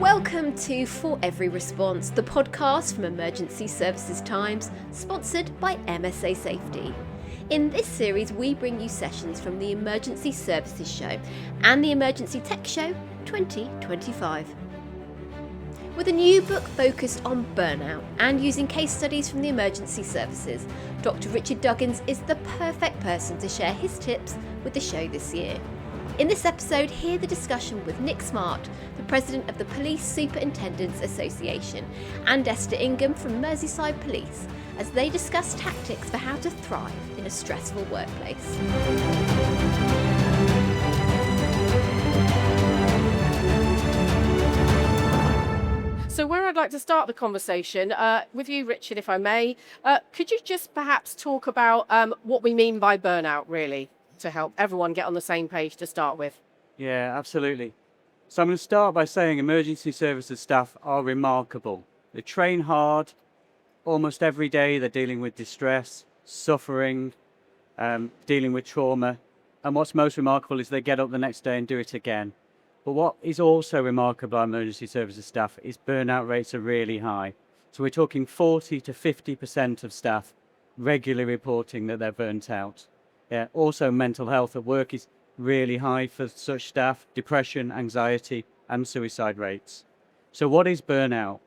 Welcome to For Every Response, the podcast from Emergency Services Times, sponsored by MSA Safety. In this series, we bring you sessions from the Emergency Services Show and the Emergency Tech Show 2025. With a new book focused on burnout and using case studies from the emergency services, Dr. Richard Duggins is the perfect person to share his tips with the show this year. In this episode, hear the discussion with Nick Smart, the president of the Police Superintendents Association, and Esther Ingham from Merseyside Police, as they discuss tactics for how to thrive in a stressful workplace. So where I'd like to start the conversation with you, Richard, if I may, could you just perhaps talk about what we mean by burnout, really, to help everyone get on the same page to start with? Yeah, absolutely. So I'm going to start by saying emergency services staff are remarkable. They train hard. Almost every day they're dealing with distress, suffering, dealing with trauma. And what's most remarkable is they get up the next day and do it again. But what is also remarkable about emergency services staff is burnout rates are really high. So we're talking 40 to 50% of staff regularly reporting that they're burnt out. Yeah. Also, mental health at work is really high for such staff, depression, anxiety, and suicide rates. So what is burnout?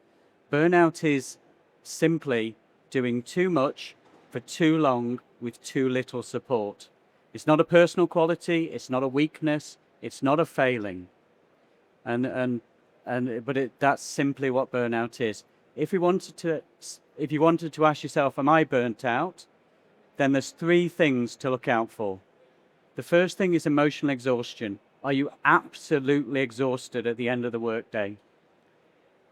Burnout is simply doing too much for too long with too little support. It's not a personal quality, it's not a weakness, it's not a failing. That's simply what burnout is. If you wanted to ask yourself, am I burnt out? Then there's three things to look out for. The first thing is emotional exhaustion. Are you absolutely exhausted at the end of the workday?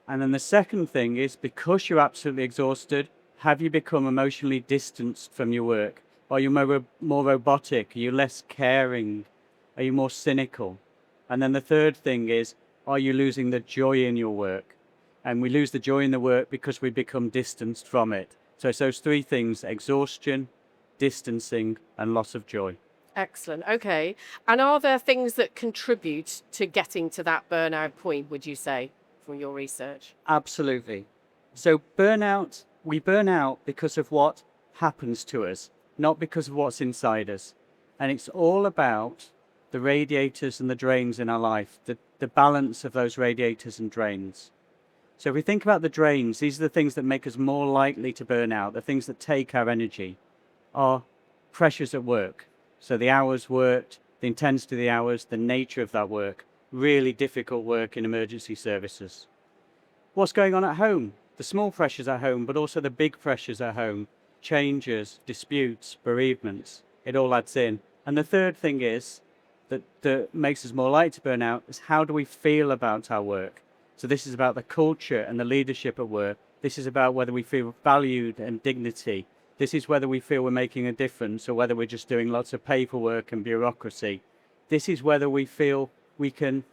And then the second thing is, because you're absolutely exhausted, have you become emotionally distanced from your work? Are you more robotic? Are you less caring? Are you more cynical? And then the third thing is, are you losing the joy in your work? And we lose the joy in the work because we become distanced from it. So it's those three things: exhaustion, distancing, and loss of joy. Excellent. Okay. And are there things that contribute to getting to that burnout point, would you say, from your research? Absolutely. So we burn out because of what happens to us, not because of what's inside us. And it's all about the radiators and the drains in our life, the balance of those radiators and drains. So if we think about the drains, these are the things that make us more likely to burn out, the things that take our energy, are pressures at work. So the hours worked, the intensity of the hours, the nature of that work, really difficult work in emergency services. What's going on at home? The small pressures at home, but also the big pressures at home, changes, disputes, bereavements, it all adds in. And the third thing is, that makes us more likely to burn out, is how do we feel about our work? So this is about the culture and the leadership at work. This is about whether we feel valued and dignity. This is whether we feel we're making a difference or whether we're just doing lots of paperwork and bureaucracy. This is whether we feel we can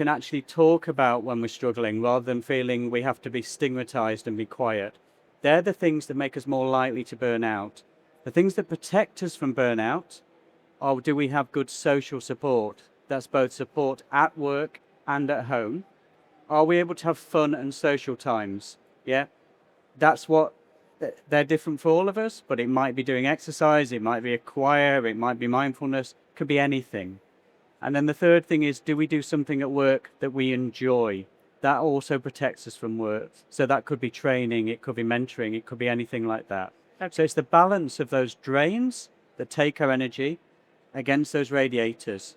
actually talk about when we're struggling rather than feeling we have to be stigmatized and be quiet. They're the things that make us more likely to burn out. The things that protect us from burnout are, do we have good social support? That's both support at work and at home. Are we able to have fun and social times? Yeah, they're different for all of us, but it might be doing exercise, it might be a choir, it might be mindfulness, could be anything. And then the third thing is, do we do something at work that we enjoy? That also protects us from work. So that could be training, it could be mentoring, it could be anything like that. Okay. So it's the balance of those drains that take our energy against those radiators.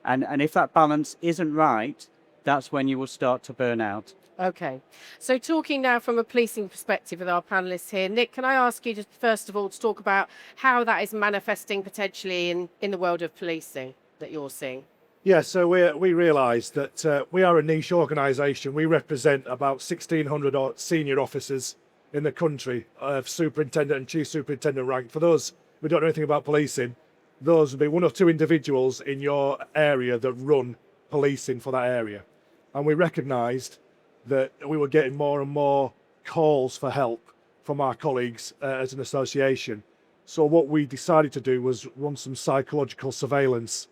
And if that balance isn't right, that's when you will start to burn out. Okay. So talking now from a policing perspective with our panellists here, Nick, can I ask you just first of all to talk about how that is manifesting potentially in the world of policing that you're seeing? Yeah, so we realise that we are a niche organisation. We represent about 1,600 senior officers in the country of superintendent and chief superintendent rank. For those who don't know anything about policing, those would be one or two individuals in your area that run policing for that area. And we recognised that we were getting more and more calls for help from our colleagues as an association. So what we decided to do was run some psychological surveillance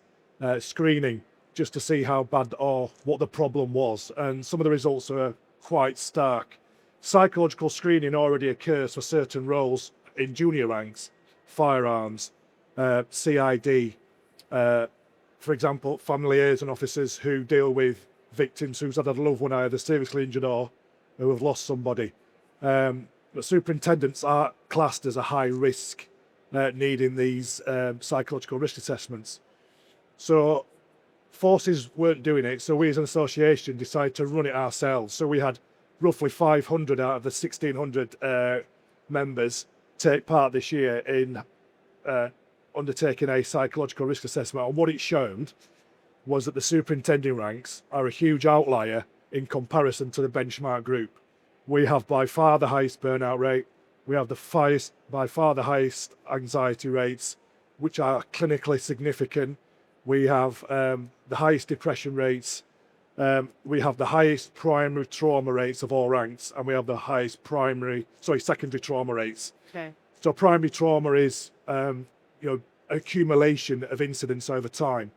screening just to see how bad or what the problem was. And some of the results are quite stark. Psychological screening already occurs for certain roles in junior ranks, firearms, CID, for example, family liaison officers who deal with victims who's had a loved one either seriously injured or who have lost somebody. But superintendents are classed as a high risk, needing these psychological risk assessments. So forces weren't doing it, so we as an association decided to run it ourselves. So we had roughly 500 out of the 1,600 members take part this year in undertaking a psychological risk assessment. And what it showed was that the superintending ranks are a huge outlier in comparison to the benchmark group. We have by far the highest burnout rate. We have by far the highest anxiety rates, which are clinically significant. We have the highest depression rates. We have the highest primary trauma rates of all ranks, and we have the highest secondary trauma rates. Okay. So primary trauma is, accumulation of incidents over time.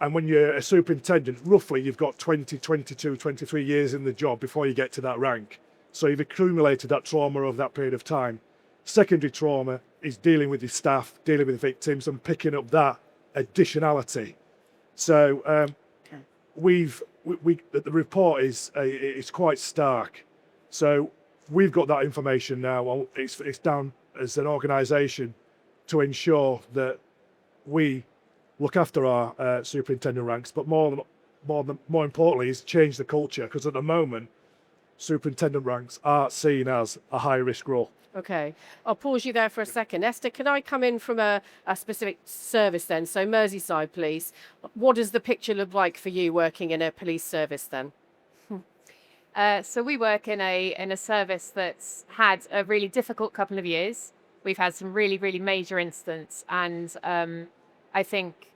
And when you're a superintendent, roughly you've got 20, 22, 23 years in the job before you get to that rank. So you've accumulated that trauma over that period of time. Secondary trauma is dealing with your staff, dealing with victims, and picking up that additionality. So the report is quite stark. So we've got that information now. It's down as an organisation to ensure that we look after our superintendent ranks, but more importantly is change the culture, because at the moment superintendent ranks are seen as a high risk role. Okay, I'll pause you there for a second. Esther, can I come in from a specific service then? So Merseyside Police, what does the picture look like for you working in a police service then? So we work in a service that's had a really difficult couple of years. We've had some really, really major incidents, and I think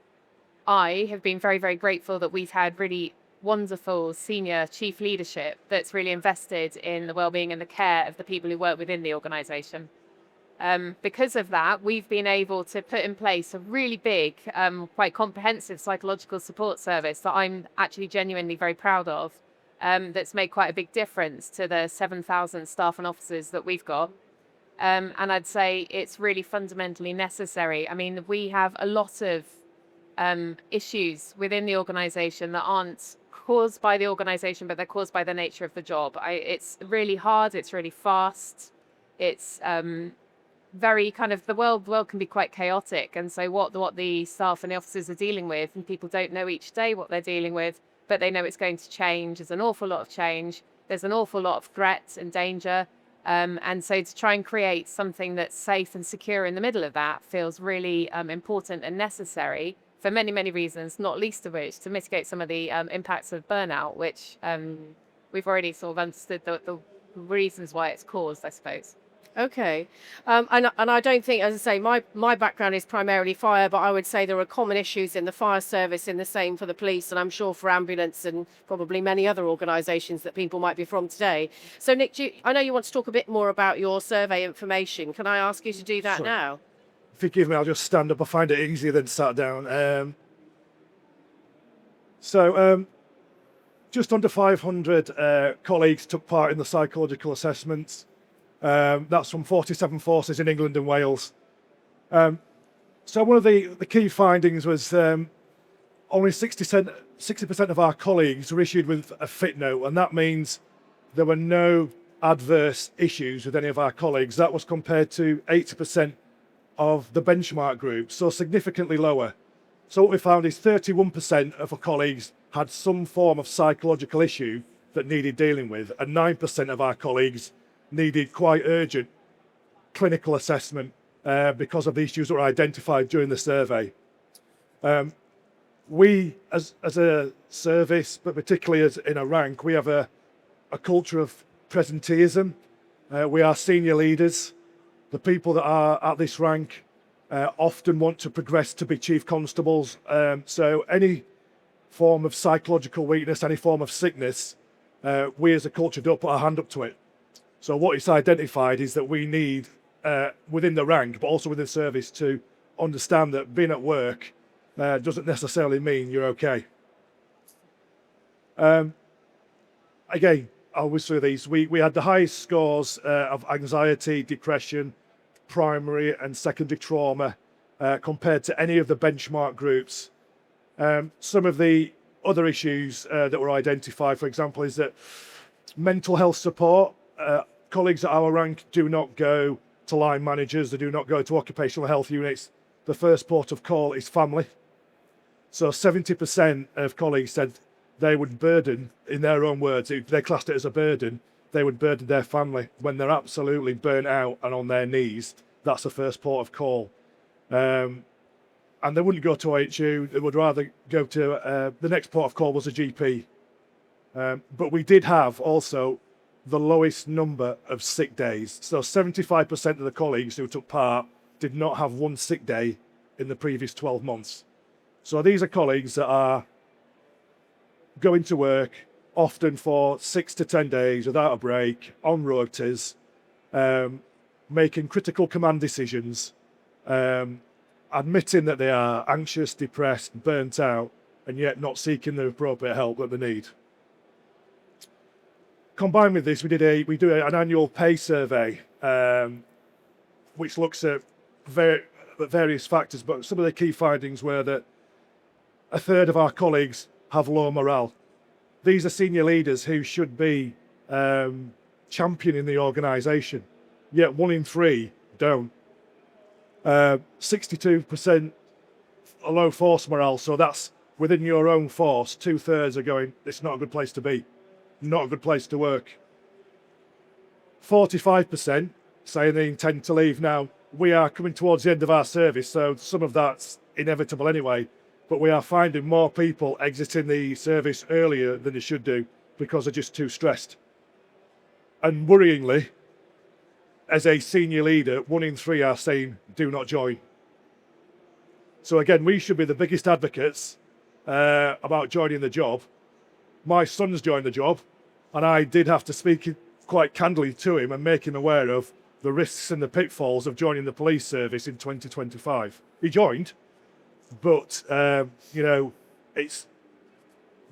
I have been very, very grateful that we've had really wonderful senior chief leadership that's really invested in the well-being and the care of the people who work within the organisation. Because of that, we've been able to put in place a really big, quite comprehensive psychological support service that I'm actually genuinely very proud of, that's made quite a big difference to the 7,000 staff and officers that we've got. And I'd say it's really fundamentally necessary. I mean, we have a lot of issues within the organisation that aren't caused by the organisation, but they're caused by the nature of the job. It's really hard, it's really fast, it's very kind of, the world can be quite chaotic, and so what the staff and the officers are dealing with, and people don't know each day what they're dealing with, but they know it's going to change. There's an awful lot of change, there's an awful lot of threat and danger, and so to try and create something that's safe and secure in the middle of that feels really important and necessary for many, many reasons, not least of which to mitigate some of the impacts of burnout, which we've already sort of understood the reasons why it's caused, I suppose. Okay, and I don't think, as I say, my background is primarily fire, but I would say there are common issues in the fire service, in the same for the police, and I'm sure for ambulance and probably many other organisations that people might be from today. So Nick, I know you want to talk a bit more about your survey information. Can I ask you to do that now? Forgive me, I'll just stand up. I find it easier than sat down. Just under 500 colleagues took part in the psychological assessments. That's from 47 forces in England and Wales. So one of the key findings was only 60% of our colleagues were issued with a fit note, and that means there were no adverse issues with any of our colleagues. That was compared to 80% of the benchmark group, so significantly lower. So what we found is 31% of our colleagues had some form of psychological issue that needed dealing with, and 9% of our colleagues needed quite urgent clinical assessment because of the issues that were identified during the survey. We, as a service, but particularly as in a rank, we have a culture of presenteeism. We are senior leaders. The people that are at this rank often want to progress to be chief constables. So any form of psychological weakness, any form of sickness, we as a culture don't put our hand up to it. So what it's identified is that we need, within the rank, but also within the service, to understand that being at work doesn't necessarily mean you're okay. Again, I'll whiz through these. We had the highest scores of anxiety, depression, primary and secondary trauma compared to any of the benchmark groups. Some of the other issues that were identified, for example, is that mental health support, colleagues at our rank do not go to line managers, they do not go to occupational health units. The first port of call is family. So 70% of colleagues said they would burden, in their own words, if they classed it as a burden, they would burden their family when they're absolutely burnt out and on their knees. That's the first port of call. And they wouldn't go to OHU, they would rather go to, the next port of call was a GP. But we did have also the lowest number of sick days. So 75% of the colleagues who took part did not have one sick day in the previous 12 months. So these are colleagues that are going to work often for 6 to 10 days without a break, on rotas, making critical command decisions, admitting that they are anxious, depressed, burnt out, and yet not seeking the appropriate help that they need. Combined with this, we do an annual pay survey, which looks at various factors, but some of the key findings were that a third of our colleagues have low morale. These are senior leaders who should be championing the organisation, yet 1 in 3 don't. 62% low force morale, so that's within your own force, 2/3 are going, it's not a good place to be, not a good place to work. 45% saying they intend to leave. Now, we are coming towards the end of our service, so some of that's inevitable anyway, but we are finding more people exiting the service earlier than they should do because they're just too stressed. And worryingly, as a senior leader, 1 in 3 are saying, do not join. So again, we should be the biggest advocates about joining the job. My son's joined the job, and I did have to speak quite candidly to him and make him aware of the risks and the pitfalls of joining the police service in 2025. He joined, but it's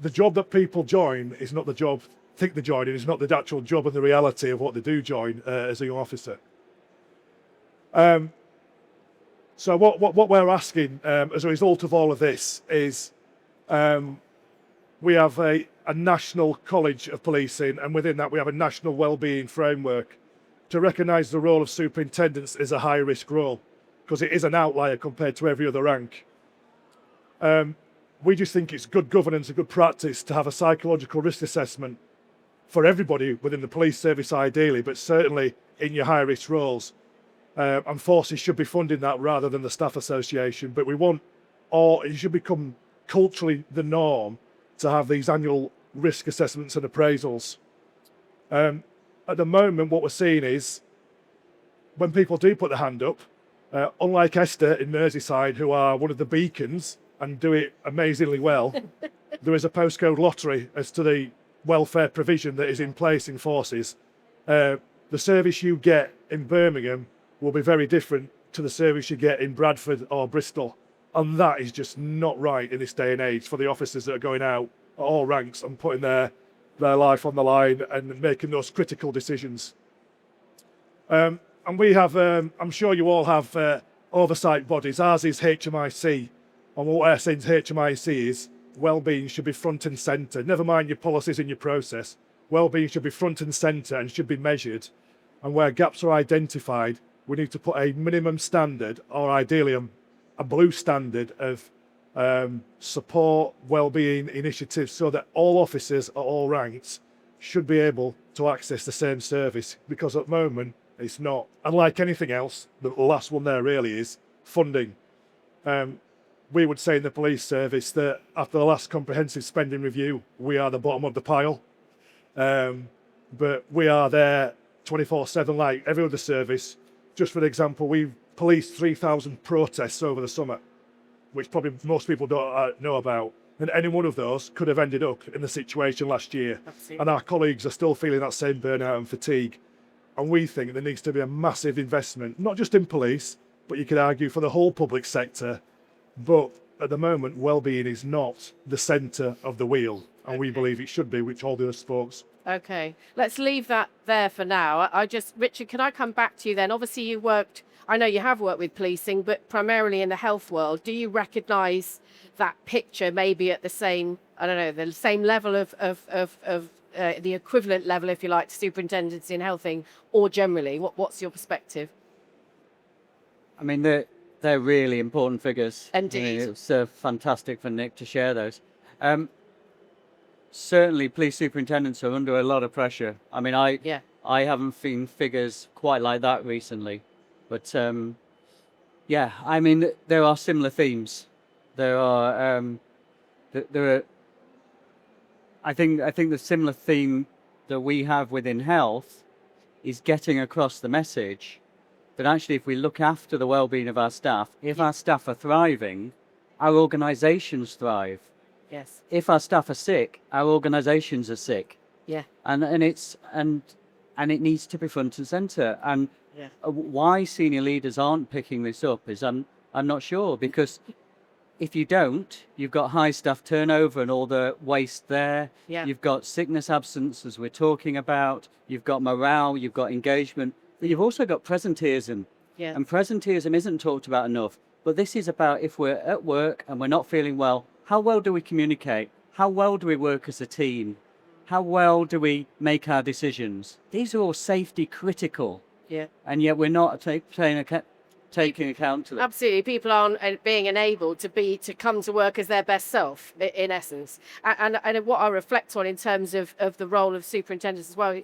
the job that people join is not the job think they're joining, is not the actual job and the reality of what they do join as a young officer. So what we're asking as a result of all of this is we have a national college of policing, and within that we have a national wellbeing framework to recognise the role of superintendents as a high risk role, because it is an outlier compared to every other rank. We just think it's good governance and good practice to have a psychological risk assessment for everybody within the police service ideally, but certainly in your high risk roles. And forces should be funding that rather than the staff association, but it should become culturally the norm to have these annual risk assessments and appraisals. At the moment, what we're seeing is when people do put their hand up, unlike Esther in Merseyside, who are one of the beacons and do it amazingly well, there is a postcode lottery as to the welfare provision that is in place in forces. The service you get in Birmingham will be very different to the service you get in Bradford or Bristol. And that is just not right in this day and age for the officers that are going out at all ranks and putting their life on the line and making those critical decisions. And we have, I'm sure you all have oversight bodies. Ours is HMIC. And what we're saying to HMIC is wellbeing should be front and centre. Never mind your policies and your process. Wellbeing should be front and centre and should be measured. And where gaps are identified, we need to put a minimum standard, or ideally a blue standard of support wellbeing initiatives, so that all officers at all ranks should be able to access the same service, because at the moment it's not. And like anything else, the last one there really is funding. We would say in the police service that after the last comprehensive spending review, we are the bottom of the pile. But we are there 24/7 like every other service. Just for example, we policed 3,000 protests over the summer, which probably most people don't know about. And any one of those could have ended up in the situation last year. Absolutely. And our colleagues are still feeling that same burnout and fatigue. And we think there needs to be a massive investment, not just in police, but you could argue for the whole public sector, but at the moment, well-being is not the centre of the wheel, and we believe it should be, which all the other folks. Okay, let's leave that there for now. Richard, can I come back to you then? Obviously, I know you have worked with policing, but primarily in the health world. Do you recognise that picture maybe at the same, I don't know, the same level of the equivalent level, if you like, to superintendents in healthing, or generally? What's your perspective? I mean, they're really important figures. Indeed. I mean, it's fantastic for Nick to share those. Certainly, police superintendents are under a lot of pressure. I mean, I haven't seen figures quite like that recently, but yeah, I mean, there are similar themes. There are, I think the similar theme that we have within health is getting across the message that actually, if we look after the well-being of our staff, if our staff are thriving, our organisations thrive. Yes. If our staff are sick, our organisations are sick. Yeah. And it needs to be front and centre. And why senior leaders aren't picking this up is I'm not sure, because if you don't, you've got high staff turnover and all the waste there. Yeah. You've got sickness absence, as we're talking about. You've got morale. You've got engagement. But you've also got presenteeism. Yeah. And presenteeism isn't talked about enough. But this is about, if we're at work and we're not feeling well, how well do we communicate? How well do we work as a team? How well do we make our decisions? These are all safety critical. Yeah. And yet we're not taking account to them. Absolutely, people aren't being enabled to come to work as their best self, in essence. And what I reflect on in terms of the role of superintendents as well,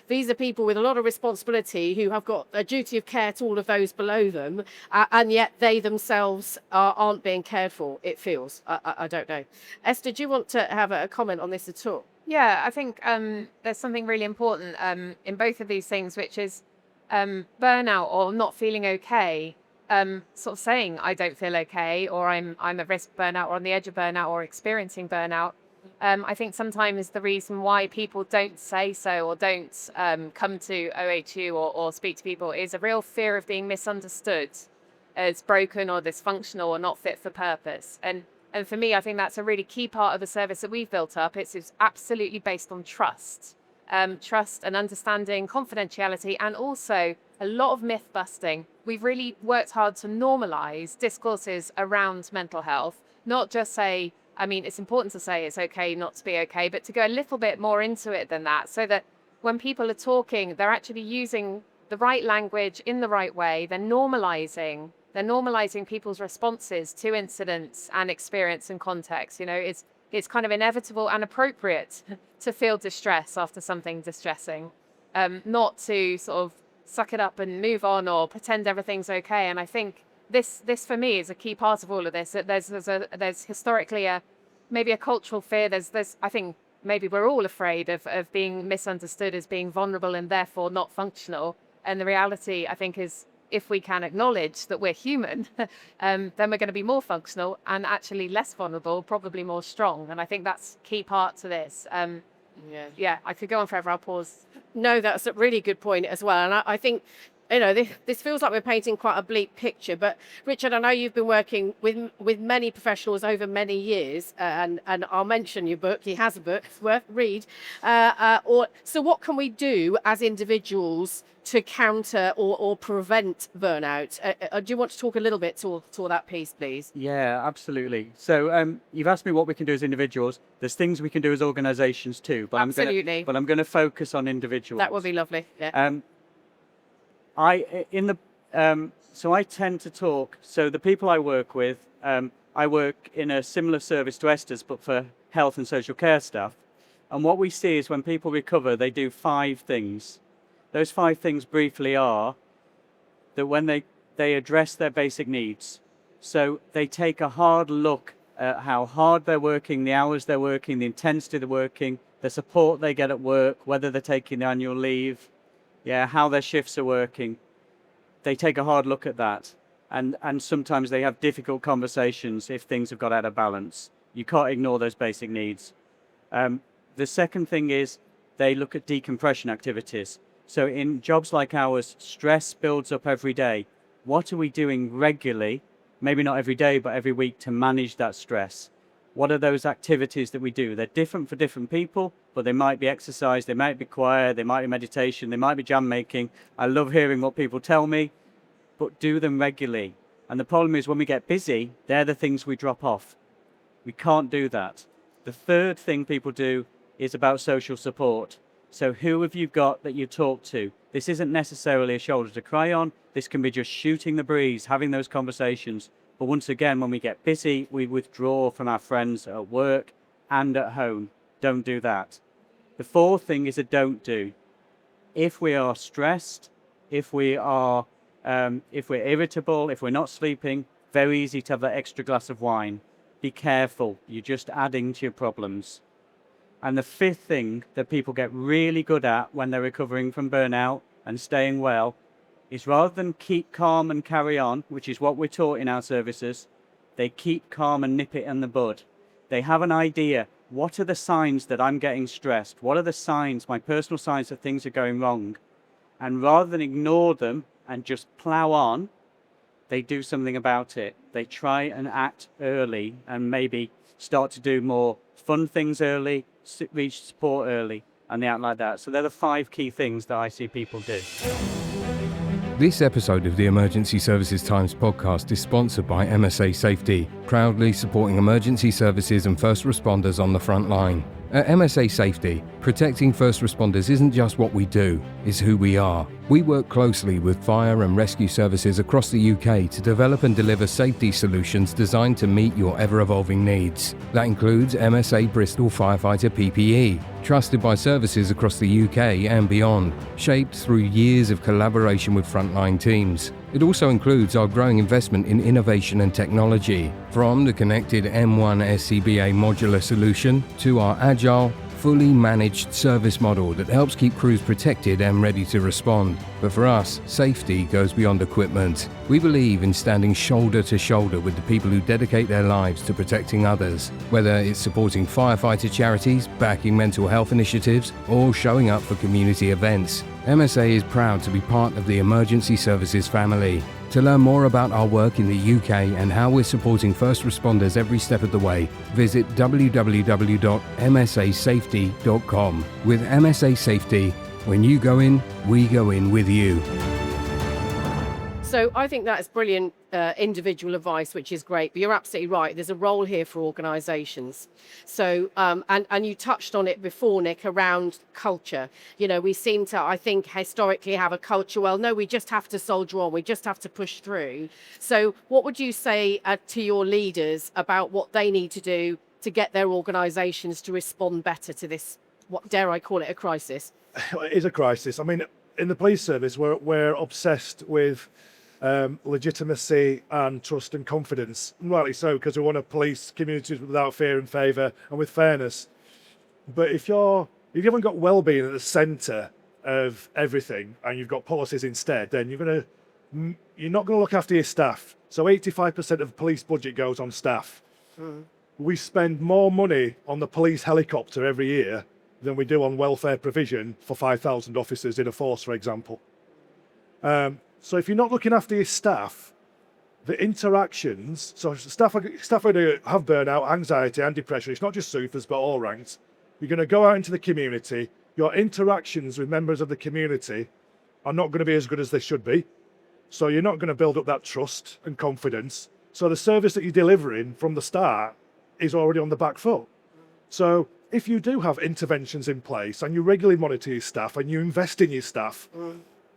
these are people with a lot of responsibility who have got a duty of care to all of those below them, and yet they themselves aren't being cared for, it feels. I don't know. Esther, do you want to have a comment on this at all? Yeah, I think there's something really important in both of these things, which is burnout or not feeling okay, sort of saying I don't feel okay, or I'm at risk of burnout, or on the edge of burnout, or experiencing burnout. I think sometimes the reason why people don't say so, or don't come to OHU or speak to people, is a real fear of being misunderstood as broken or dysfunctional or not fit for purpose. And for me, I think that's a really key part of the service that we've built up. It's absolutely based on trust. Trust and understanding, confidentiality, and also a lot of myth busting. We've really worked hard to normalize discourses around mental health, not just say, I mean, it's important to say it's okay not to be okay, but to go a little bit more into it than that, so that when people are talking, they're actually using the right language in the right way. They're normalizing people's responses to incidents and experience and context. It's kind of inevitable and appropriate to feel distress after something distressing, not to sort of suck it up and move on or pretend everything's okay. And I think this for me is a key part of all of this. That there's historically maybe a cultural fear. I think maybe we're all afraid of being misunderstood as being vulnerable and therefore not functional. And the reality, I think, is, if we can acknowledge that we're human, then we're going to be more functional and actually less vulnerable, probably more strong. And I think that's key part to this. Yeah, I could go on forever. I'll pause. No, that's a really good point as well. And I think, this feels like we're painting quite a bleak picture. But Richard, I know you've been working with many professionals over many years, and I'll mention your book. He has a book, it's worth read. So what can we do as individuals to counter or prevent burnout? Do you want to talk a little bit to that piece, please? Yeah, absolutely. So you've asked me what we can do as individuals. There's things we can do as organisations too. But Absolutely. I'm going to focus on individuals. That would be lovely. Yeah. So I tend to talk. So the people I work with, I work in a similar service to Esther's, but for health and social care staff. And what we see is when people recover, they do 5 things. Those 5 things briefly are that when they address their basic needs. So they take a hard look at how hard they're working, the hours they're working, the intensity they're working, the support they get at work, whether they're taking annual leave, how their shifts are working. They take a hard look at that. And sometimes they have difficult conversations if things have got out of balance. You can't ignore those basic needs. The second thing is they look at decompression activities. So in jobs like ours, stress builds up every day. What are we doing regularly maybe not every day, but every week, to manage that stress? What are those activities that we do? They're different for different people, but they might be exercise, they might be choir, they might be meditation, they might be jam making. I love hearing what people tell me, but do them regularly. And the problem is when we get busy, they're the things we drop off. We can't do that. The third thing people do is about social support. So who have you got that you talk to? This isn't necessarily a shoulder to cry on. This can be just shooting the breeze, having those conversations. But once again, when we get busy, we withdraw from our friends at work and at home. Don't do that. The fourth thing is a don't do. If we are stressed, if we're irritable, if we're not sleeping, very easy to have that extra glass of wine. Be careful. You're just adding to your problems. And the fifth thing that people get really good at when they're recovering from burnout and staying well is rather than keep calm and carry on, which is what we're taught in our services, they keep calm and nip it in the bud. They have an idea. What are the signs that I'm getting stressed? What are the signs, my personal signs that things are going wrong? And rather than ignore them and just plow on, they do something about it. They try and act early and maybe start to do more fun things early, reach support early, and they act like that. So they're the 5 key things that I see people do. This episode of the Emergency Services Times podcast is sponsored by MSA Safety, proudly supporting emergency services and first responders on the front line. At MSA Safety, protecting first responders isn't just what we do, it's who we are. We work closely with fire and rescue services across the UK to develop and deliver safety solutions designed to meet your ever-evolving needs. That includes MSA Bristol Firefighter PPE, trusted by services across the UK and beyond, shaped through years of collaboration with frontline teams. It also includes our growing investment in innovation and technology, from the connected M1 SCBA modular solution to our agile, fully managed service model that helps keep crews protected and ready to respond. But for us, safety goes beyond equipment. We believe in standing shoulder to shoulder with the people who dedicate their lives to protecting others, whether it's supporting firefighter charities, backing mental health initiatives, or showing up for community events. MSA is proud to be part of the Emergency Services family. To learn more about our work in the UK and how we're supporting first responders every step of the way, visit www.msasafety.com. With MSA Safety, when you go in, we go in with you. So I think that's brilliant individual advice, which is great. But you're absolutely right. There's a role here for organisations. So and you touched on it before, Nick, around culture. You know, we seem to, I think, historically have a culture. Well, no, we just have to soldier on. We just have to push through. So what would you say to your leaders about what they need to do to get their organisations to respond better to this? What dare I call it, a crisis? It is a crisis. I mean, in the police service, we're obsessed with legitimacy and trust and confidence, and rightly so, because we want to police communities without fear and favour and with fairness. But if you haven't got well-being at the centre of everything and you've got policies instead, then you're not going to look after your staff. So 85% of the police budget goes on staff. We spend more money on the police helicopter every year than we do on welfare provision for 5,000 officers in a force, for example. So if you're not looking after your staff, the interactions, so staff are going to have burnout, anxiety and depression. It's not just supers, but all ranks. You're going to go out into the community. Your interactions with members of the community are not going to be as good as they should be. So you're not going to build up that trust and confidence. So the service that you're delivering from the start is already on the back foot. So if you do have interventions in place and you regularly monitor your staff and you invest in your staff,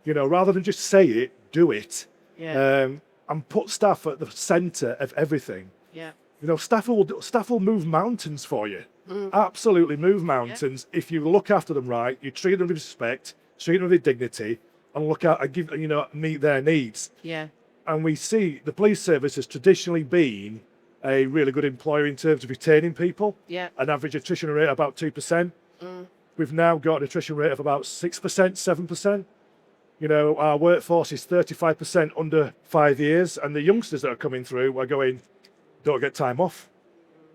you know, rather than just say it, do it. Yeah. And put staff at the centre of everything. Yeah. You know, staff will move mountains for you. Absolutely move mountains if you look after them right. You treat them with respect, treat them with dignity, and look at and give, meet their needs. Yeah. And we see the police service has traditionally been a really good employer in terms of retaining people. Yeah. An average attrition rate of about 2%. We've now got an attrition rate of about 6%, 7%. You know, our workforce is 35% under 5 years, and the youngsters that are coming through are going, don't get time off,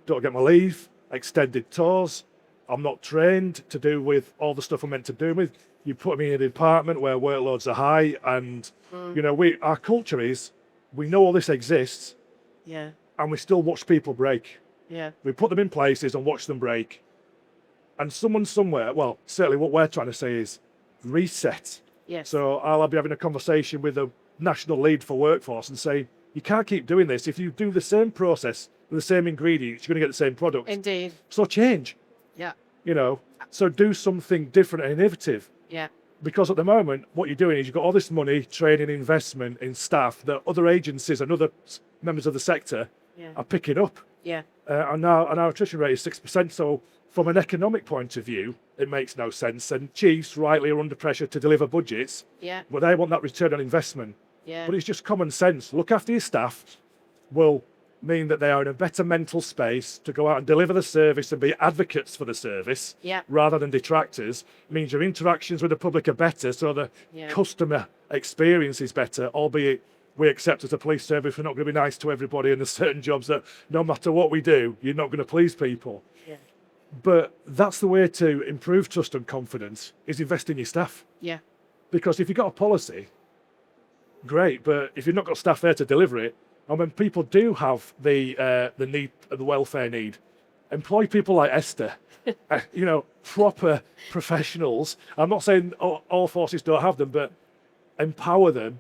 don't get my leave, extended tours. I'm not trained to do with all the stuff I'm meant to do with. You put me in a department where workloads are high, and our culture is, we know all this exists, Yeah. and we still watch people break. Yeah. We put them in places and watch them break. And someone somewhere, well, certainly what we're trying to say is reset. Yes. So I'll be having a conversation with the national lead for workforce and say, you can't keep doing this. If you do the same process with the same ingredients, you're going to get the same product. Indeed. So change, Yeah. So do something different and innovative. Yeah. Because at the moment, what you're doing is you've got all this money, training, investment in staff that other agencies and other members of the sector Yeah. are picking up. Yeah. And our attrition rate is 6%. So from an economic point of view, it makes no sense. And chiefs rightly are under pressure to deliver budgets, Yeah. but they want that return on investment. Yeah. But it's just common sense. Look after your staff will mean that they are in a better mental space to go out and deliver the service and be advocates for the service Yeah. rather than detractors. It means your interactions with the public are better, so the Yeah. customer experience is better, albeit we accept as a police service we're not going to be nice to everybody, and there's certain jobs that no matter what we do, you're not going to please people. Yeah. But that's the way to improve trust and confidence, is invest in your staff. Yeah. Because if you've got a policy, great, but if you've not got staff there to deliver it, and when people do have the need, the welfare need, employ people like Esther, proper professionals. I'm not saying all forces don't have them, but empower them,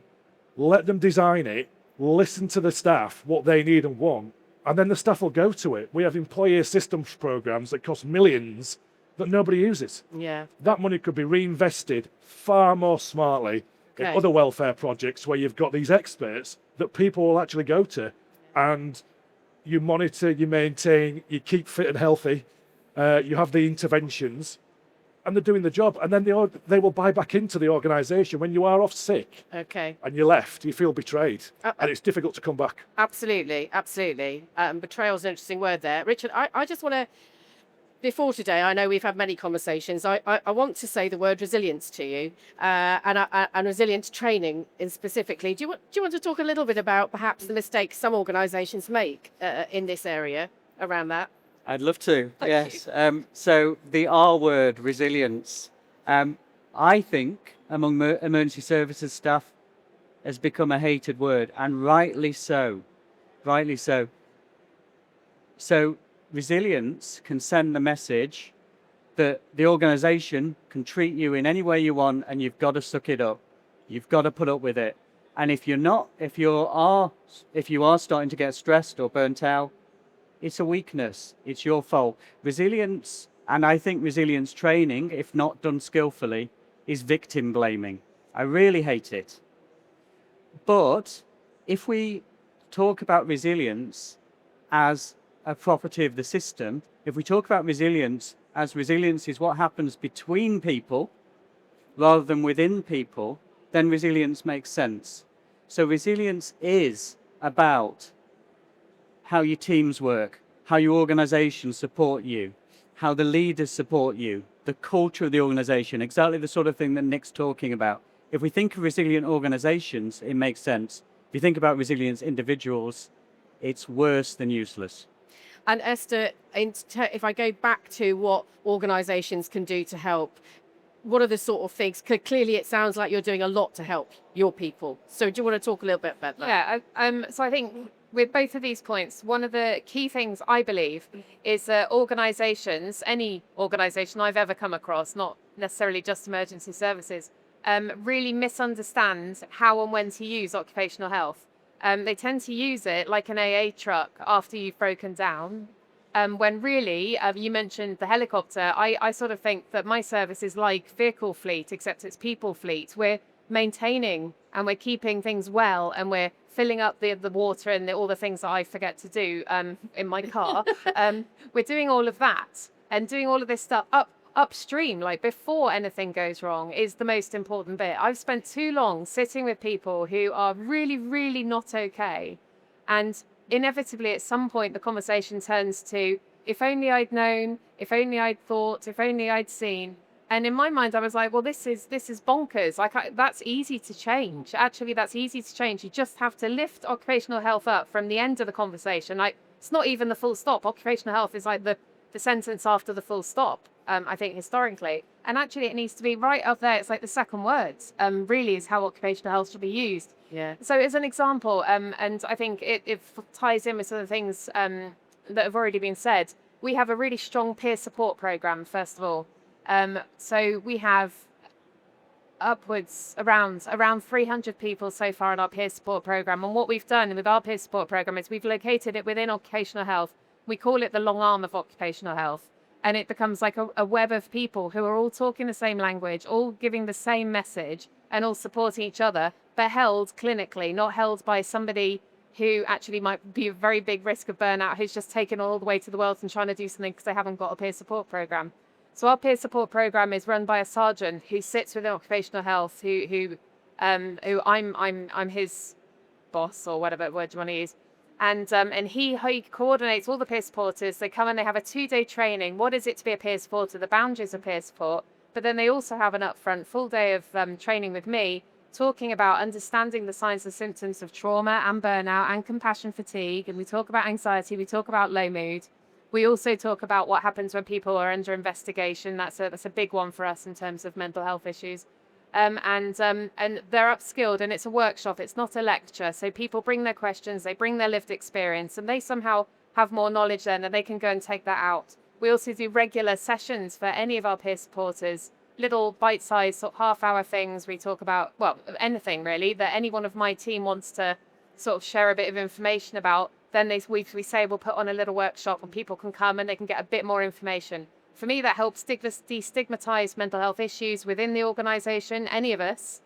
let them design it, listen to the staff, what they need and want, and then the staff will go to it. We have employee assistance programs that cost millions that nobody uses. Yeah. That money could be reinvested far more smartly in Okay. other welfare projects where you've got these experts that people will actually go to, and you monitor, you maintain, you keep fit and healthy, you have the interventions, and they're doing the job, and then they will buy back into the organisation. When you are off sick Okay. and you're left, you feel betrayed, and it's difficult to come back. Absolutely. Absolutely. Betrayal is an interesting word there. Richard, I just want to, before today, I know we've had many conversations. I want to say the word resilience to you, and resilience training in specifically. Do you want to talk a little bit about perhaps the mistakes some organisations make in this area around that? I'd love to, Thank yes. So the R word, resilience, I think among emergency services staff has become a hated word, and rightly so. Rightly so. So resilience can send the message that the organisation can treat you in any way you want, and you've got to suck it up. You've got to put up with it. And if you are starting to get stressed or burnt out, it's a weakness. It's your fault. Resilience, and I think resilience training, if not done skillfully, is victim blaming. I really hate it. But if we talk about resilience as a property of the system, if we talk about resilience as resilience is what happens between people rather than within people, then resilience makes sense. So resilience is about how your teams work, how your organizations support you, how the leaders support you, the culture of the organization, exactly the sort of thing that Nick's talking about. If we think of resilient organizations, it makes sense. If you think about resilient individuals, it's worse than useless. And Esther, if I go back to what organisations can do to help, what are the sort of things? Clearly, it sounds like you're doing a lot to help your people. So do you want to talk a little bit about that? Yeah, so I think with both of these points, one of the key things I believe is that organisations, any organisation I've ever come across, not necessarily just emergency services, really misunderstand how and when to use occupational health. They tend to use it like an AA truck after you've broken down. When really, you mentioned the helicopter, I sort of think that my service is like vehicle fleet, except it's people fleet. We're maintaining and we're keeping things well, and we're filling up the water and all the things that I forget to do in my car. We're doing all of that and doing all of this stuff upstream, like before anything goes wrong, is the most important bit. I've spent too long sitting with people who are really, really not okay. And inevitably at some point the conversation turns to, if only I'd known, if only I'd thought, if only I'd seen. And in my mind I was like, well, this is bonkers. That's easy to change. Actually, that's easy to change. You just have to lift occupational health up from the end of the conversation. Like, it's not even the full stop. Occupational health is like the sentence after the full stop. I think, historically. And actually, it needs to be right up there. It's like the second words, really, is how occupational health should be used. Yeah. So, as an example, and I think it ties in with some of the things that have already been said, we have a really strong peer support program, first of all. So, we have upwards around 300 people so far in our peer support program. And what we've done with our peer support program is we've located it within occupational health. We call it the long arm of occupational health. And it becomes like a web of people who are all talking the same language, all giving the same message, and all supporting each other, but held clinically, not held by somebody who actually might be a very big risk of burnout, who's just taken all the way to the world and trying to do something because they haven't got a peer support program. So our peer support program is run by a sergeant who sits within occupational health, who I'm his boss, or whatever word you want to use. And he coordinates all the peer supporters. They come and they have a 2-day training. What is it to be a peer supporter? The boundaries of peer support. But then they also have an upfront full day of training with me, talking about understanding the signs and symptoms of trauma and burnout and compassion fatigue. And we talk about anxiety. We talk about low mood. We also talk about what happens when people are under investigation. That's a big one for us in terms of mental health issues. And they're upskilled, and it's a workshop. It's not a lecture. So people bring their questions, they bring their lived experience, and they somehow have more knowledge then, and they can go and take that out. We also do regular sessions for any of our peer supporters, little bite-sized sort of half-hour things. We talk about, well, anything really that any one of my team wants to sort of share a bit of information about. Then we say we'll put on a little workshop, and people can come and they can get a bit more information. For me, that helps destigmatize mental health issues within the organisation. Any of us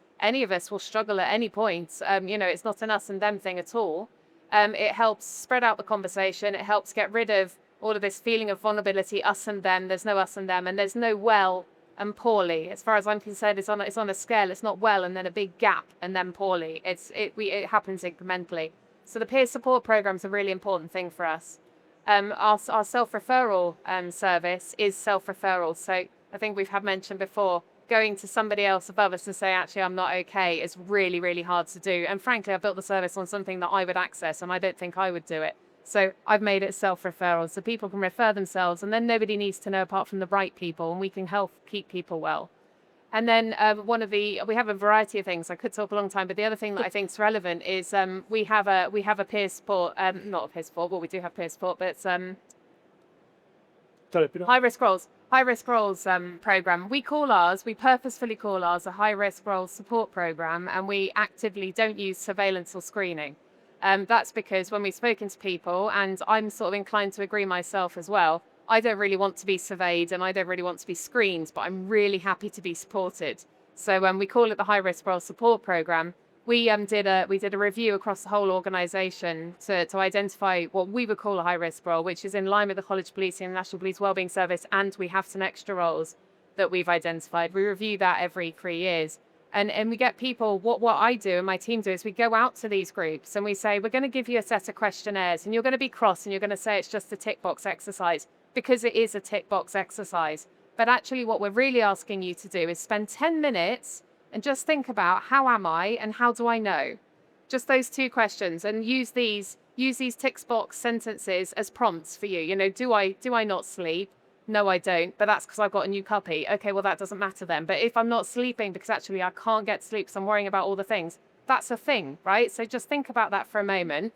will struggle at any point. It's not an us and them thing at all. It helps spread out the conversation. It helps get rid of all of this feeling of vulnerability, us and them. There's no us and them, and there's no well and poorly. As far as I'm concerned, it's on a scale. It's not well and then a big gap and then poorly. It happens incrementally. So the peer support program is a really important thing for us. Our self-referral service is self-referral. So I think we've had mentioned before, going to somebody else above us and say, actually, I'm not okay, is really, really hard to do. And frankly, I built the service on something that I would access, and I don't think I would do it. So I've made it self-referral, so people can refer themselves, and then nobody needs to know apart from the right people, and we can help keep people well. And then we have a variety of things. I could talk a long time, but the other thing that I think is relevant is we have a peer support, not a peer support, well, we do have peer support, but it's high-risk roles program. We purposefully call ours a high-risk roles support program, and we actively don't use surveillance or screening. That's because when we've spoken to people, and I'm sort of inclined to agree myself as well, I don't really want to be surveyed and I don't really want to be screened, but I'm really happy to be supported. So we call it the High Risk Role Support Program. We did a review across the whole organisation to identify what we would call a high risk role, which is in line with the College Policing and National Police Wellbeing Service, and we have some extra roles that we've identified. We review that every 3 years. And we get people, what I do and my team do is we go out to these groups and we say, we're going to give you a set of questionnaires, and you're going to be cross and you're going to say it's just a tick box exercise, because it is a tick box exercise. But actually what we're really asking you to do is spend 10 minutes and just think about, how am I and how do I know? Just those 2 questions, and use these tick box sentences as prompts for you. Do I not sleep? No, I don't, but that's because I've got a new puppy. Okay, well, that doesn't matter then. But if I'm not sleeping because actually I can't get sleep because I'm worrying about all the things, that's a thing, right? So just think about that for a moment.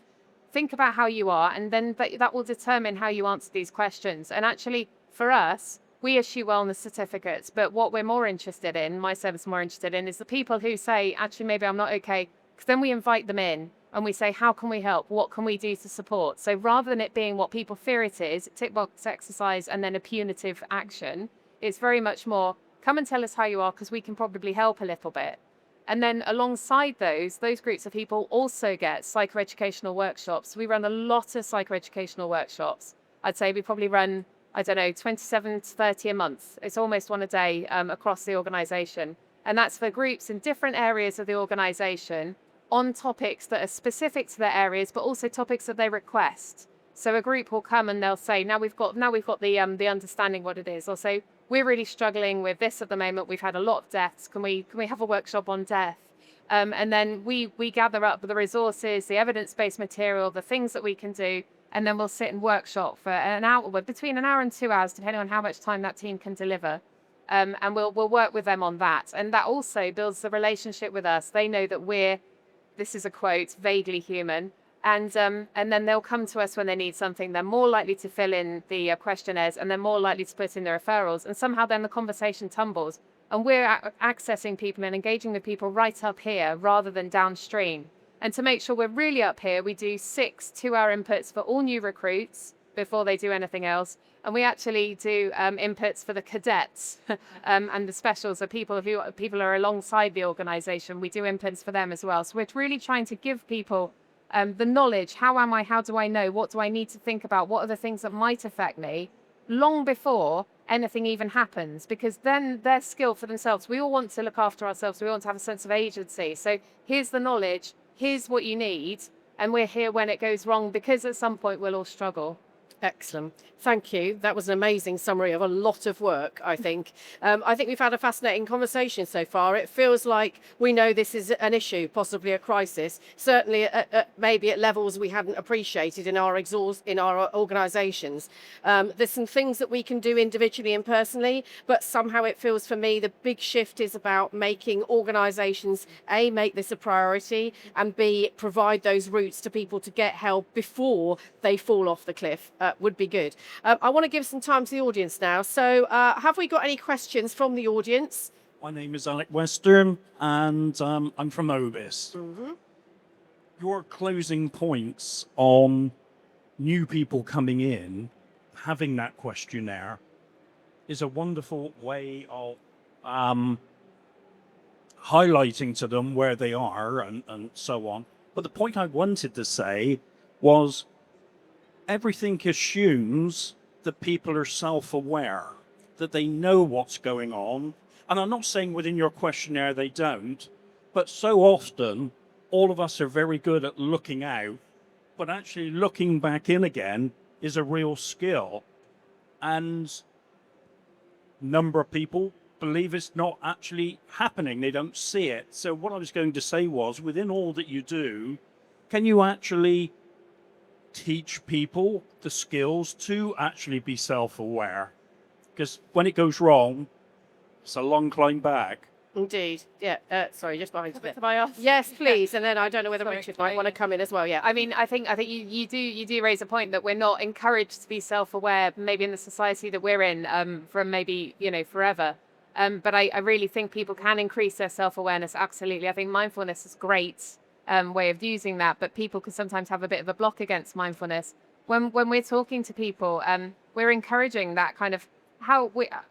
Think about how you are, and then that will determine how you answer these questions. And actually, for us, we issue wellness certificates, but what we're more interested in, my service is more interested in, is the people who say, actually, maybe I'm not okay, because then we invite them in and we say, how can we help? What can we do to support? So rather than it being what people fear it is, tick box exercise and then a punitive action, it's very much more, come and tell us how you are, because we can probably help a little bit. And then alongside those groups of people also get psychoeducational workshops. We run a lot of psychoeducational workshops. I'd say we probably run, 27 to 30 a month. It's almost one a day across the organisation. And that's for groups in different areas of the organisation on topics that are specific to their areas, but also topics that they request. So a group will come and they'll say, now we've got the understanding what it is. Or say, we're really struggling with this at the moment. We've had a lot of deaths. Can we have a workshop on death? And then we gather up the resources, the evidence-based material, the things that we can do, and then we'll sit and workshop for an hour, well, between an hour and 2 hours, depending on how much time that team can deliver. And we'll work with them on that. And that also builds the relationship with us. They know that we're, this is a quote, vaguely human. And then they'll come to us when they need something. They're more likely to fill in the questionnaires, and they're more likely to put in the referrals. And somehow then the conversation tumbles. And we're accessing people and engaging with people right up here rather than downstream. And to make sure we're really up here, we do 6 2-hour inputs for all new recruits before they do anything else. And we actually do inputs for the cadets and the specials, so people who are alongside the organisation. We do inputs for them as well. So we're really trying to give people the knowledge. How am I? How do I know? What do I need to think about? What are the things that might affect me long before anything even happens? Because then they're skilled for themselves. We all want to look after ourselves. We want to have a sense of agency. So here's the knowledge. Here's what you need. And we're here when it goes wrong, because at some point we'll all struggle. Excellent. Thank you. That was an amazing summary of a lot of work, I think. I think we've had a fascinating conversation so far. It feels like we know this is an issue, possibly a crisis, certainly maybe at levels we hadn't appreciated in our organisations. There's some things that we can do individually and personally, but somehow it feels for me the big shift is about making organisations, A, make this a priority, and B, provide those routes to people to get help before they fall off the cliff. Would be good. I want to give some time to the audience now. So have we got any questions from the audience? My name is Alec Western, and I'm from Obis. Your closing points on new people coming in, having that questionnaire, is a wonderful way of highlighting to them where they are and so on. But the point I wanted to say was, everything assumes that people are self-aware, that they know what's going on. And I'm not saying within your questionnaire they don't, but so often all of us are very good at looking out, but actually looking back in again is a real skill. And a number of people believe it's not actually happening. They don't see it. So what I was going to say was, within all that you do, can you actually teach people the skills to actually be self-aware? Because when it goes wrong, it's a long climb back. Indeed. Yeah. Sorry, just behind you. Am I off? Yes, please. And then I don't know whether Sorry. Richard might want to come in as well. Yeah. I mean, I think you do raise a point that we're not encouraged to be self-aware, maybe in the society that we're in, from maybe, forever. But I really think people can increase their self-awareness. Absolutely. I think mindfulness is great way of using that, but people can sometimes have a bit of a block against mindfulness. When we're talking to people, we're encouraging that kind of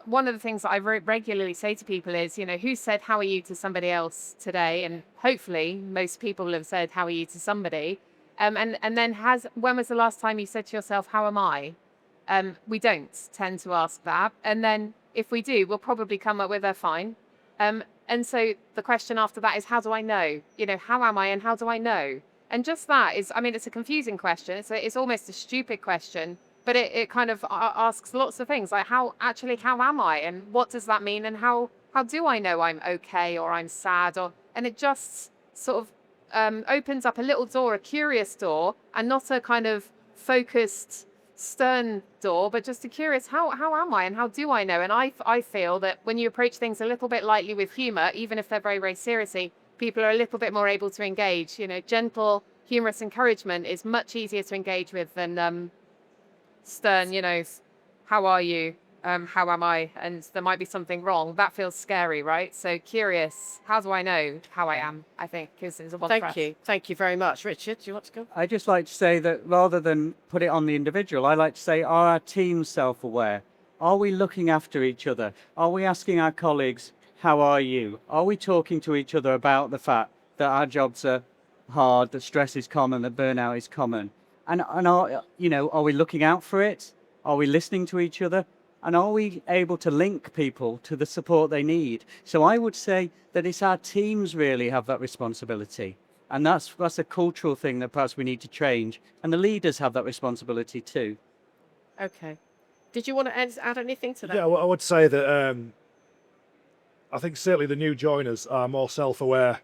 one of the things that I regularly say to people is, who said "how are you" to somebody else today? And hopefully most people will have said "how are you" to somebody. And then when was the last time you said to yourself, "how am I"? We don't tend to ask that. And then if we do, we'll probably come up with a fine. And so the question after that is, how do I know? How am I and how do I know? And just that is, it's a confusing question. It's almost a stupid question, but it kind of asks lots of things like, how am I? And what does that mean? And how do I know I'm okay or I'm sad? And it just sort of opens up a little door, a curious door, and not a kind of focused, stern door, but just a curious, how am I and how do I know? And I feel that when you approach things a little bit lightly with humor, even if they're very, very seriously, people are a little bit more able to engage. Gentle, humorous encouragement is much easier to engage with than stern, how are you? How am I? And there might be something wrong. That feels scary, right? So curious, how do I know how I am? I think is a one. Thank you. Thank you very much. Richard, do you want to go? I just like to say that rather than put it on the individual, I like to say, are our teams self-aware? Are we looking after each other? Are we asking our colleagues, how are you? Are we talking to each other about the fact that our jobs are hard, that stress is common, that burnout is common? And are we looking out for it? Are we listening to each other? And are we able to link people to the support they need? So I would say that it's our teams really have that responsibility. And that's a cultural thing that perhaps we need to change. And the leaders have that responsibility too. Okay. Did you want to add anything to that? Yeah, well, I would say that I think certainly the new joiners are more self-aware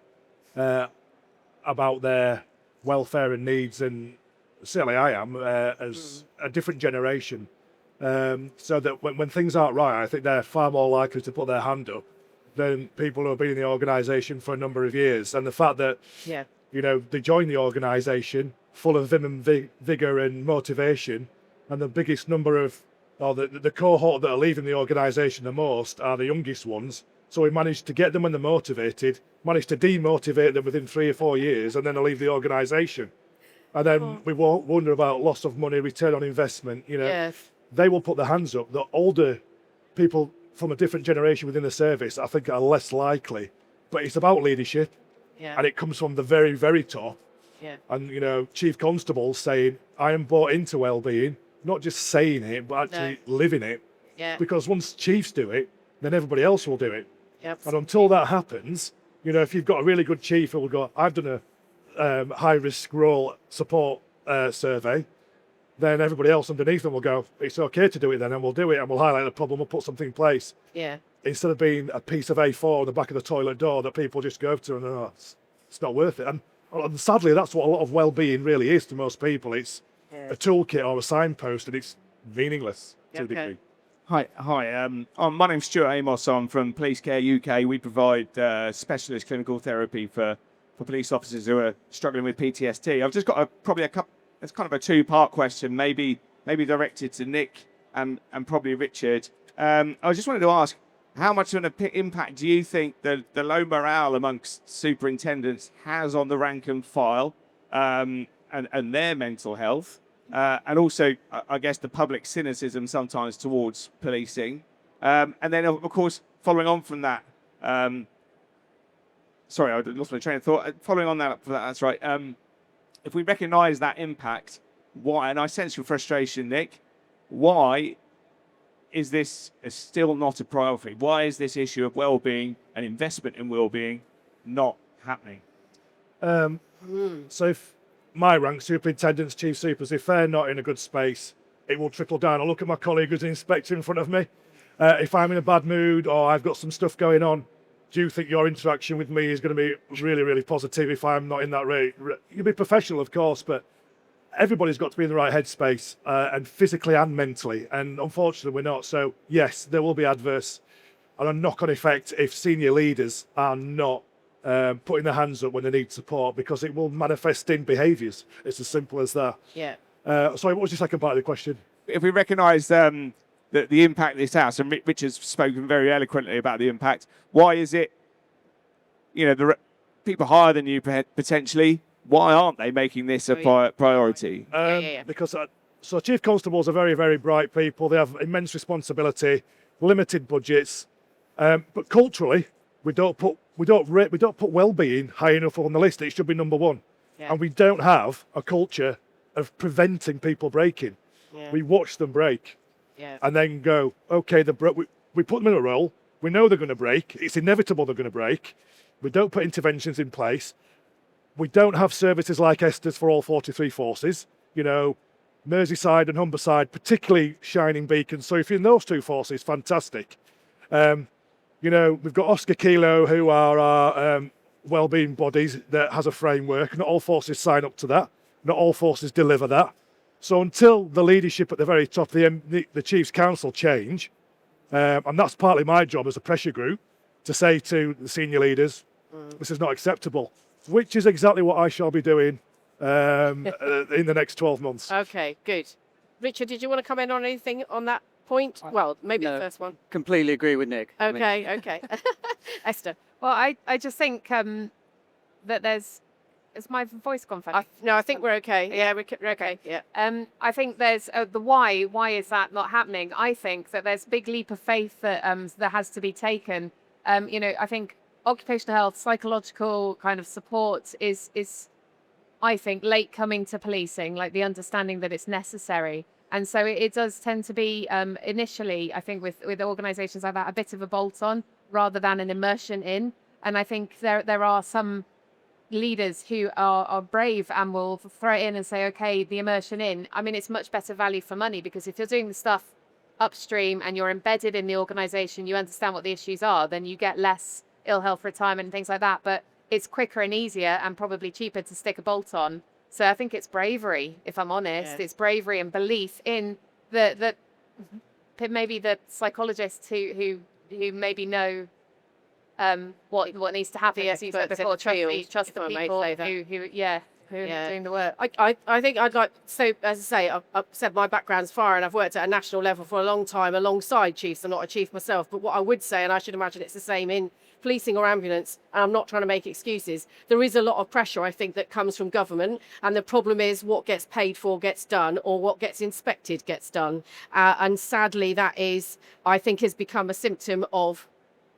about their welfare and needs, and certainly I am, as a different generation. So that when things aren't right, I think they're far more likely to put their hand up than people who have been in the organisation for a number of years. And the fact that, Yeah. they join the organisation full of vim and vigour and motivation, and the biggest number of, or the cohort that are leaving the organisation the most are the youngest ones. So we managed to get them when they're motivated, managed to demotivate them within 3 or 4 years, and then they leave the organisation. And then we won't wonder about loss of money, return on investment. Yes. They will put their hands up. The older people from a different generation within the service, I think, are less likely. But it's about leadership, Yeah. and it comes from the very, very top. Yeah. And, chief constables saying, I am bought into well-being, not just saying it, but actually living it. Yeah. Because once chiefs do it, then everybody else will do it. Yep. And until that happens, if you've got a really good chief who will go, I've done a high-risk role support survey, then everybody else underneath them will go, it's okay to do it then, and we'll do it, and we'll highlight the problem, we'll put something in place. Yeah. Instead of being a piece of A4 on the back of the toilet door that people just go to and it's not worth it. And sadly, that's what a lot of well-being really is to most people. It's a toolkit or a signpost, and it's meaningless to a Okay. degree. Hi. My name's Stuart Amos. I'm from Police Care UK. We provide specialist clinical therapy for police officers who are struggling with PTSD. I've just got it's kind of a two-part question, maybe directed to Nick and probably Richard. I just wanted to ask, how much of an impact do you think the low morale amongst superintendents has on the rank and file and their mental health? And also, I guess, the public cynicism sometimes towards policing. And then, of course, following on from that, sorry, I lost my train of thought. Following on that's right. If we recognise that impact, why, and I sense your frustration, Nick, why is this still not a priority? Why is this issue of well-being and investment in well-being not happening? So if my rank, superintendents, chief supers, if they're not in a good space, it will trickle down. I look at my colleague who's an inspector in front of me. If I'm in a bad mood or I've got some stuff going on, do you think your interaction with me is going to be really, really positive if I'm not in that rate? You'll be professional, of course, but everybody's got to be in the right headspace, and physically and mentally. And unfortunately, we're not. So yes, there will be adverse and a knock-on effect if senior leaders are not putting their hands up when they need support, because it will manifest in behaviours. It's as simple as that. Yeah. Sorry, what was the second part of the question? If we recognise the impact this has, and Richard's spoken very eloquently about the impact, why is it, the people higher than you potentially, why aren't they making this a priority? Because so chief constables are very, very bright people. They have immense responsibility, limited budgets, but culturally, we don't put well-being high enough on the list. It should be number one, and we don't have a culture of preventing people breaking. We watch them break, and then go, okay, we put them in a role. We know they're going to break. It's inevitable they're going to break. We don't put interventions in place. We don't have services like Esther's for all 43 forces. Merseyside and Humberside, particularly shining beacons. So if you're in those two forces, fantastic. We've got Oscar Kilo, who are our wellbeing bodies that has a framework. Not all forces sign up to that. Not all forces deliver that. So until the leadership at the very top, the Chiefs Council change, and that's partly my job as a pressure group, to say to the senior leaders, this is not acceptable, which is exactly what I shall be doing in the next 12 months. Okay, good. Richard, did you want to comment on anything on that point? Well, maybe the first one. Completely agree with Nick. Okay. Esther. Well, I just think that there's. Is my voice gone funny? No, I think we're okay. Yeah, we're okay. Yeah. I think there's the why. Why is that not happening? I think that there's a big leap of faith that has to be taken. I think occupational health, psychological kind of support is I think late coming to policing, like the understanding that it's necessary. And so it does tend to be initially, I think, with organisations like that, a bit of a bolt-on rather than an immersion in. And I think there are some leaders who are brave and will throw it in and say, okay, the immersion in. I mean, it's much better value for money, because if you're doing the stuff upstream and you're embedded in the organisation, you understand what the issues are, then you get less ill health retirement and things like that. But it's quicker and easier and probably cheaper to stick a bolt on So I think it's bravery, if I'm honest. It's bravery and belief in the maybe the psychologists who maybe know what needs to happen. The experts Trust the people who are doing the work. I think I'd like, so as I say, I've said my background's fire and I've worked at a national level for a long time alongside chiefs. I'm not a chief myself, but what I would say, and I should imagine it's the same in policing or ambulance, and I'm not trying to make excuses, there is a lot of pressure, I think, that comes from government, and the problem is what gets paid for gets done, or what gets inspected gets done. And sadly, that is, I think, has become a symptom of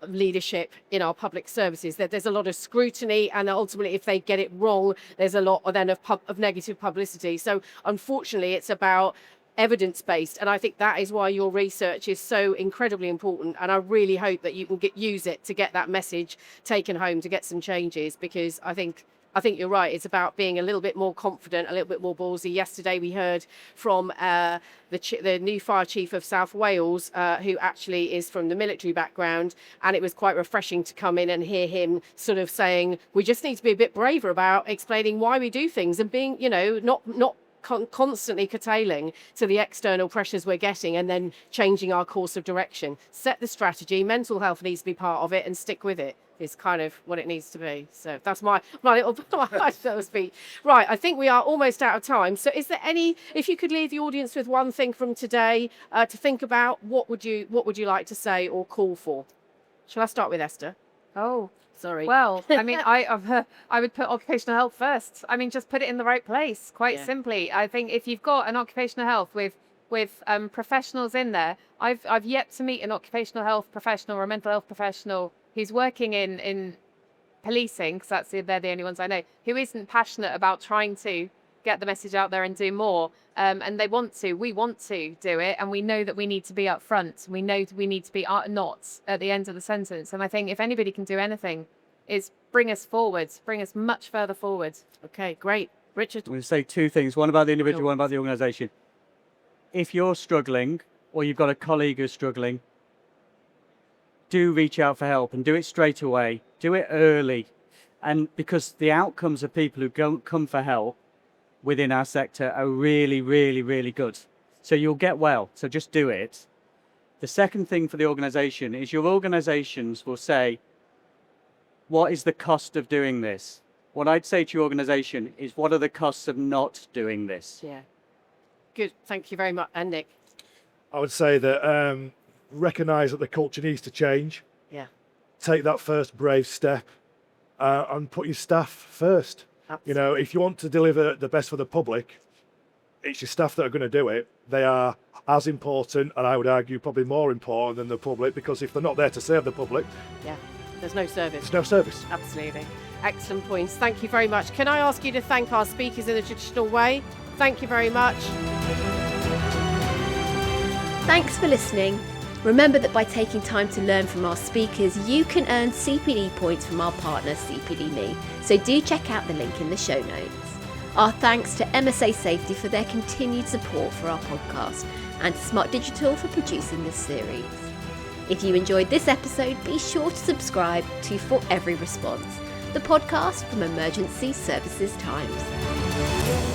leadership in our public services. There's a lot of scrutiny, and ultimately if they get it wrong, there's a lot then of negative publicity. So unfortunately it's about evidence-based, and I think that is why your research is so incredibly important, and I really hope that you can use it to get that message taken home, to get some changes, because I think you're right. It's about being a little bit more confident, a little bit more ballsy. Yesterday we heard from the new fire chief of South Wales, who actually is from the military background, and it was quite refreshing to come in and hear him sort of saying, we just need to be a bit braver about explaining why we do things, and being, not constantly curtailing to the external pressures we're getting, and then changing our course of direction. Set the strategy. Mental health needs to be part of it, and stick with it. Is kind of what it needs to be. So that's my little speech. Right, I think we are almost out of time. So is there if you could leave the audience with one thing from today to think about, what would you like to say or call for? Shall I start with Esther? Oh, sorry. Well, I mean, I would put occupational health first. I mean, just put it in the right place, quite simply. I think if you've got an occupational health with professionals in there, I've yet to meet an occupational health professional or a mental health professional who's working in policing, because they're the only ones I know, who isn't passionate about trying to get the message out there and do more. And we want to do it, and we know that we need to be up front. We know we need to be not at the end of the sentence. And I think if anybody can do anything, is bring us forward, bring us much further forward. Okay, great. Richard? I'm going to say two things, one about the individual, one about the organisation. If you're struggling, or you've got a colleague who's struggling, do reach out for help, and do it straight away. Do it early. And because the outcomes of people who don't come for help within our sector are really, really, really good. So you'll get well. So just do it. The second thing for the organisation is your organisations will say, what is the cost of doing this? What I'd say to your organisation is, what are the costs of not doing this? Yeah. Good. Thank you very much. And Nick? I would say that recognise that the culture needs to change. Yeah. Take that first brave step and put your staff first. Absolutely. If you want to deliver the best for the public, it's your staff that are going to do it. They are as important, and I would argue probably more important than the public, because if they're not there to serve the public, there's no service. there's no service. Absolutely. Excellent points. Thank you very much. Can I ask you to thank our speakers in the traditional way? Thank you very much. Thanks for listening. Remember that by taking time to learn from our speakers, you can earn CPD points from our partner CPDme. So do check out the link in the show notes. Our thanks to MSA Safety for their continued support for our podcast, and to Smart Digital for producing this series. If you enjoyed this episode, be sure to subscribe to For Every Response, the podcast from Emergency Services Times.